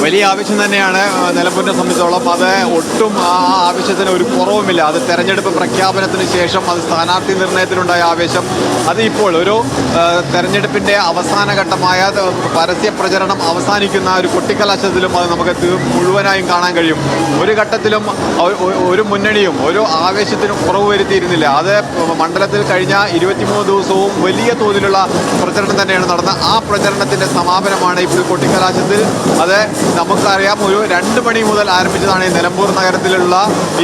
വലിയ ആവശ്യം തന്നെയാണ് നിലമ്പൂരിനെ സംബന്ധിച്ചോളം. അത് ഒട്ടും ആ ആവശ്യത്തിന് ഒരു കുറവുമില്ല. അത് തെരഞ്ഞെടുപ്പ് പ്രഖ്യാപനത്തിന് ശേഷം അത് സ്ഥാനാർത്ഥി നിർണയത്തിലുണ്ടായ ആവേശം അത് ഇപ്പോൾ ഒരു തെരഞ്ഞെടുപ്പിൻ്റെ അവസാന ഘട്ടമായ പരസ്യ പ്രചരണം അവസാനിക്കുന്ന ഒരു കൊട്ടിക്കലാശത്തിലും അത് നമുക്ക് മുഴുവനായും കാണാൻ കഴിയും. ഒരു ഘട്ടത്തിലും ഒരു മുന്നണിയും ഒരു ആവേശത്തിനും കുറവ് വരുത്തിയിരുന്നില്ല. അത് മണ്ഡലത്തിൽ കഴിഞ്ഞ 23 ദിവസവും വലിയ തോതിലുള്ള പ്രചരണം തന്നെയാണ് നടന്നത്. ആ പ്രചരണത്തിൻ്റെ സമാപനമാണ് ഇപ്പോൾ കൊട്ടിക്കലാശത്തിൽ. അത് നമുക്കറിയാം, ഒരു 2 മണി മുതൽ ആരംഭിച്ചതാണ് ഈ നിലമ്പൂർ നഗരത്തിലുള്ള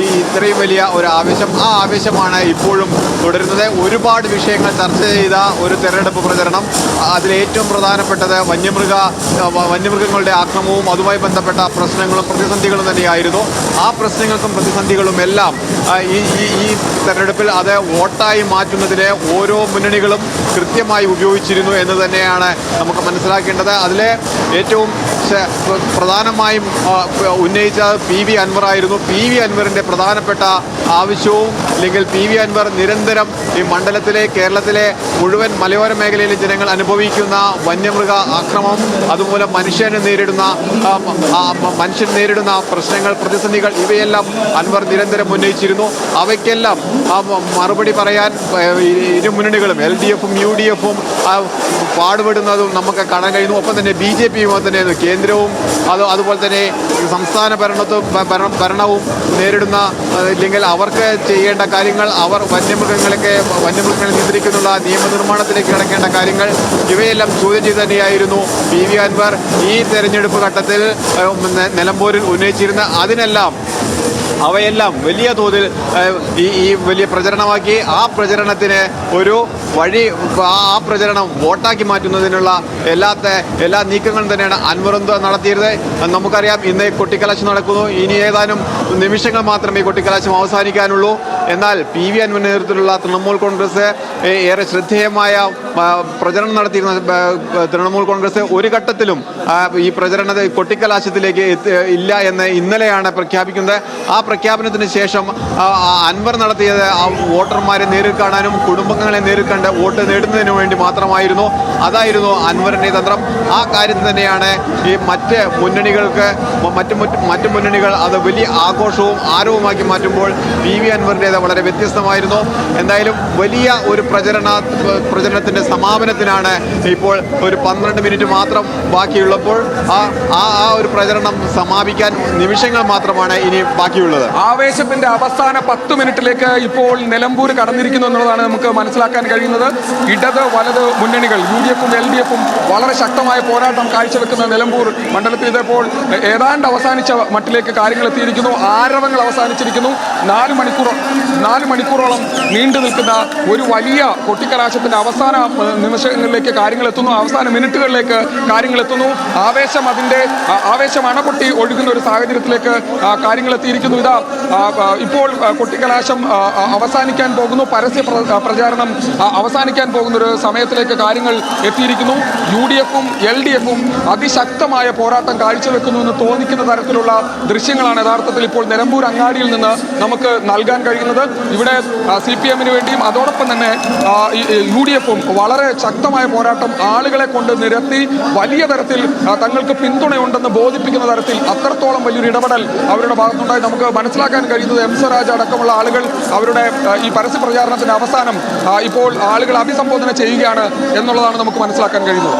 ഈ ഇത്രയും വലിയ ഒരു ആവേശം. ആ ആവേശമാണ് ഇപ്പോഴും തുടരുന്നത്. ഒരുപാട് വിഷയങ്ങൾ ചർച്ച ചെയ്ത ഒരു തെരഞ്ഞെടുപ്പ് പ്രചരണം. അതിലേറ്റവും പ്രധാനപ്പെട്ടത് വന്യമൃഗങ്ങളുടെ ആക്രമണവും അതുമായി ബന്ധപ്പെട്ട പ്രശ്നങ്ങളും പ്രതിസന്ധികളും തന്നെയായിരുന്നു. ആ പ്രശ്നങ്ങൾക്കും പ്രതിസന്ധികളും എല്ലാം ഈ തെരഞ്ഞെടുപ്പിൽ അത് വോട്ടായി മാറ്റുന്നതിന് ഓരോ മുന്നണികളും കൃത്യമായി ഉപയോഗിച്ചിരുന്നു എന്ന് തന്നെയാണ് നമുക്ക് മനസ്സിലാക്കേണ്ടത്. അതിലെ ഏറ്റവും പ്രധാനമായും ഉന്നയിച്ച PV അൻവറായിരുന്നു. PV അൻവറിൻ്റെ പ്രധാനപ്പെട്ട ആവശ്യവും അല്ലെങ്കിൽ PV അൻവർ നിരന്തരം ഈ മണ്ഡലത്തിലെ കേരളത്തിലെ മുഴുവൻ മലയോര മേഖലയിലെ ജനങ്ങൾ അനുഭവിക്കുന്ന വന്യമൃഗ ആക്രമണം, അതുമൂലം മനുഷ്യൻ നേരിടുന്ന പ്രശ്നങ്ങൾ, പ്രതിസന്ധികൾ, ഇവയെല്ലാം അൻവർ നിരന്തരം ഉന്നയിച്ചിരുന്നു. അവയ്ക്കെല്ലാം മറുപടി പറയാൻ ഇരു മുന്നണികളും LDFും UDFും പാടുപെടുന്നതും നമുക്ക് കാണാൻ കഴിയുന്നു. ഒപ്പം തന്നെ BJPയും തന്നെ കേന്ദ്രവും അതുപോലെ തന്നെ സംസ്ഥാന ഭരണവും നേരിടുന്ന അല്ലെങ്കിൽ അവർക്ക് ചെയ്യേണ്ട കാര്യങ്ങൾ, അവർ വന്യമൃഗങ്ങളെ നിയന്ത്രിക്കുന്നുള്ള നിയമനിർമ്മാണത്തിലേക്ക് കിടക്കേണ്ട കാര്യങ്ങൾ, ഇവയെല്ലാം ചോദ്യം ചെയ്ത് തന്നെയായിരുന്നു PV അൻവർ ഈ തെരഞ്ഞെടുപ്പ് ഘട്ടത്തിൽ നിലമ്പൂരിൽ ഉന്നയിച്ചിരുന്ന. അവയെല്ലാം വലിയ തോതിൽ ഈ വലിയ പ്രചരണമാക്കി. ആ പ്രചരണത്തിന് ഒരു വഴി, ആ പ്രചരണം വോട്ടാക്കി മാറ്റുന്നതിനുള്ള എല്ലാ നീക്കങ്ങളും തന്നെയാണ് അൻവർ നടത്തിയത്. നമുക്കറിയാം, ഇന്ന് കൊട്ടിക്കലാശം നടക്കുന്നു. ഇനി ഏതാനും നിമിഷങ്ങൾ മാത്രമേ ഈ കൊട്ടിക്കലാശം അവസാനിക്കാനുള്ളൂ. എന്നാൽ PV അൻവറിന്റെ നേതൃത്വത്തിലുള്ള തൃണമൂൽ കോൺഗ്രസ് ഏറെ ശ്രദ്ധേയമായ പ്രചരണം നടത്തിയിരുന്ന തൃണമൂൽ കോൺഗ്രസ് ഒരു ഘട്ടത്തിലും ഈ കൊട്ടിക്കലാശത്തിലേക്ക് ഇല്ല എന്ന് ഇന്നലെയാണ് പ്രഖ്യാപിക്കുന്നത്. ആ പ്രഖ്യാപനത്തിന് ശേഷം അൻവർ നടത്തിയത് വോട്ടർമാരെ നേരിൽ കാണാനും കുടുംബങ്ങളെ നേരിൽ കണ്ട് വോട്ട് നേടുന്നതിനു വേണ്ടി മാത്രമായിരുന്നു. അതായിരുന്നു അൻവറിൻ്റെ തന്ത്രം. ആ കാര്യം തന്നെയാണ് ഈ മറ്റ് മുന്നണികൾ അത് വലിയ ആഘോഷവും ആരവമാക്കി മാറ്റുമ്പോൾ PV അൻവറിൻ്റേത് വളരെ വ്യത്യസ്തമായിരുന്നു. എന്തായാലും വലിയ ഒരു പ്രചരണത്തിൻ്റെ സമാപനത്തിനാണ് ഇപ്പോൾ ഒരു 12 മിനിറ്റ് മാത്രം ബാക്കിയുള്ളപ്പോൾ ആ ഒരു പ്രചരണം സമാപിക്കാൻ നിമിഷങ്ങൾ മാത്രമാണ് ഇനി ബാക്കിയുള്ളത്. ആവേശത്തിന്റെ അവസാന 10 മിനിറ്റിലേക്ക് ഇപ്പോൾ നിലമ്പൂർ കടന്നിരിക്കുന്നു എന്നുള്ളതാണ് നമുക്ക് മനസ്സിലാക്കാൻ കഴിയുന്നത്. ഇടത് വലത് മുന്നണികൾ UDFും LDFും വളരെ ശക്തമായ പോരാട്ടം കാഴ്ചവെക്കുന്ന നിലമ്പൂർ മണ്ഡലത്തിൽ ഇതിപ്പോൾ ഏതാണ്ട് അവസാനിച്ച മട്ടിലേക്ക് കാര്യങ്ങൾ എത്തിയിരിക്കുന്നു. ആരവങ്ങൾ അവസാനിച്ചിരിക്കുന്നു. 4 മണിക്കൂറോളം നീണ്ടു നിൽക്കുന്ന ഒരു വലിയ കൊട്ടിക്കലാശത്തിന്റെ അവസാന നിമിഷങ്ങളിലേക്ക് കാര്യങ്ങൾ എത്തുന്നു. അവസാന മിനിറ്റുകളിലേക്ക് കാര്യങ്ങൾ എത്തുന്നു. ആവേശം അണപൊട്ടി ഒഴുകുന്ന ഒരു സാഹചര്യത്തിലേക്ക് കാര്യങ്ങൾ എത്തിയിരിക്കുന്നു. ഇപ്പോൾ കൊട്ടിക്കലാശം അവസാനിക്കാൻ പോകുന്നു. പരസ്യ പ്രചാരണം അവസാനിക്കാൻ പോകുന്ന ഒരു സമയത്തിലേക്ക് കാര്യങ്ങൾ എത്തിയിരിക്കുന്നു. UDFും LDFും അതിശക്തമായ പോരാട്ടം കാഴ്ചവെക്കുന്നു എന്ന് തോന്നിക്കുന്ന തരത്തിലുള്ള ദൃശ്യങ്ങളാണ് യഥാർത്ഥത്തിൽ ഇപ്പോൾ നിലമ്പൂർ അങ്ങാടിയിൽ നിന്ന് നമുക്ക് നൽകാൻ കഴിയുന്നത്. ഇവിടെ CPMന് വേണ്ടിയും അതോടൊപ്പം തന്നെ UDFും വളരെ ശക്തമായ പോരാട്ടം ആളുകളെ കൊണ്ട് നിരത്തി വലിയ തരത്തിൽ തങ്ങൾക്ക് പിന്തുണയുണ്ടെന്ന് ബോധിപ്പിക്കുന്ന തരത്തിൽ അത്രത്തോളം വലിയൊരു ഇടപെടൽ അവരുടെ ഭാഗത്തുണ്ടായി നമുക്ക് മനസ്സിലാക്കാൻ കഴിയുന്നത്. M. സ്വരാജ് അടക്കമുള്ള ആളുകൾ അവരുടെ ഈ പരസ്യ പ്രചാരണത്തിന്റെ അവസാനം ഇപ്പോൾ ആളുകൾ അഭിസംബോധന ചെയ്യുകയാണ് എന്നുള്ളതാണ് നമുക്ക് മനസ്സിലാക്കാൻ കഴിയുന്നത്.